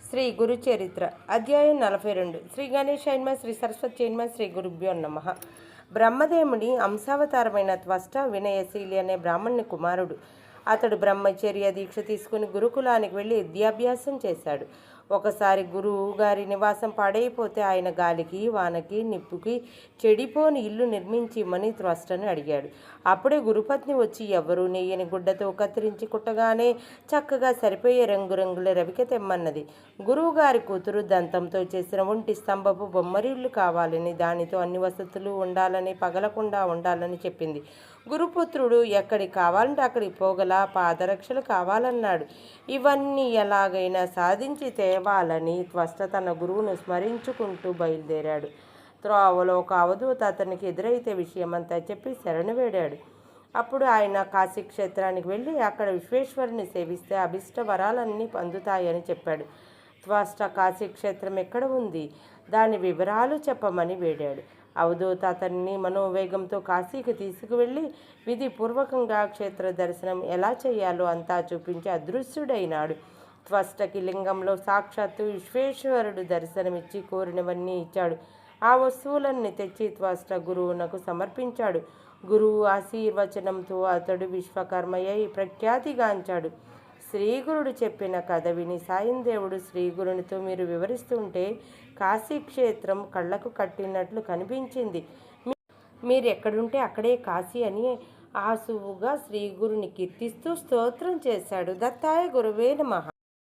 శ్రీ గురు చరిత్ర అధ్యాయం 42 శ్రీ గణేశాయన్మ శ్రీ సరస్వత్యన్మ శ్రీ గురుభ్యో నమః. బ్రహ్మదేవుని అంశావతారమైన త్వష్ట వినయశీలి అనే బ్రాహ్మణుని కుమారుడు. అతడు బ్రహ్మచర్య దీక్ష తీసుకుని గురుకులానికి వెళ్ళి విద్యాభ్యాసం చేశాడు. ఒకసారి గురువు గారి నివాసం పాడైపోతే ఆయన గాలికి వానకి నిప్పుకి చెడిపోని ఇల్లు నిర్మించిమని త్వష్టను అడిగాడు. అప్పుడే గురుపత్ని వచ్చి ఎవరూ నెయ్యని గుడ్డతో కత్తిరించి కుట్టగానే చక్కగా సరిపోయే రంగురంగుల రవిక తెమ్మన్నది. గురువుగారి కూతురు దంతంతో చేసిన ఒంటి స్తంభపు బొమ్మరిల్లు కావాలని, దానితో అన్ని వసతులు ఉండాలని, పగలకుండా ఉండాలని చెప్పింది. గురుపుత్రుడు ఎక్కడికి కావాలంటే అక్కడికి పోగల పాదరక్షలు కావాలన్నాడు. ఇవన్నీ ఎలాగైనా సాధించి తేవాలని త్వష్ట తన గురువును స్మరించుకుంటూ బయలుదేరాడు. త్రోవలో ఒక అవధూత అతనికి ఎదురైతే విషయమంతా చెప్పి శరణు వేడాడు. అప్పుడు ఆయన కాశీ క్షేత్రానికి వెళ్ళి అక్కడ విశ్వేశ్వరుని సేవిస్తే అభిష్ట వరాలన్నీ పొందుతాయని చెప్పాడు. త్వష్ట కాశీ క్షేత్రం ఎక్కడ ఉంది, దాని వివరాలు చెప్పమని వేడాడు. అవధూత అతన్ని మనోవేగంతో కాశీకి తీసుకువెళ్ళి విధిపూర్వకంగా క్షేత్ర దర్శనం ఎలా చేయాలో అంతా చూపించి అదృశ్యుడైనాడు. త్వష్టకి లింగంలో సాక్షాత్తు విశ్వేశ్వరుడు దర్శనమిచ్చి కోరినవన్నీ ఇచ్చాడు. ఆ వస్తువులన్నీ తెచ్చి త్వష్ట గురువునకు సమర్పించాడు. గురువు ఆశీర్వచనంతో అతడు విశ్వకర్మయ్య ప్రఖ్యాతిగాంచాడు. శ్రీగురుడు చెప్పిన కథ విని సాయందేవుడు శ్రీగురునితో మీరు వివరిస్తుంటే కాశీక్షేత్రం కళ్ళకు కట్టినట్లు కనిపించింది. మీరు ఎక్కడుంటే అక్కడే కాశీ అని ఆసువుగా శ్రీగురుని కీర్తిస్తూ స్తోత్రం చేశాడు. దత్తాయ గురువే నమః.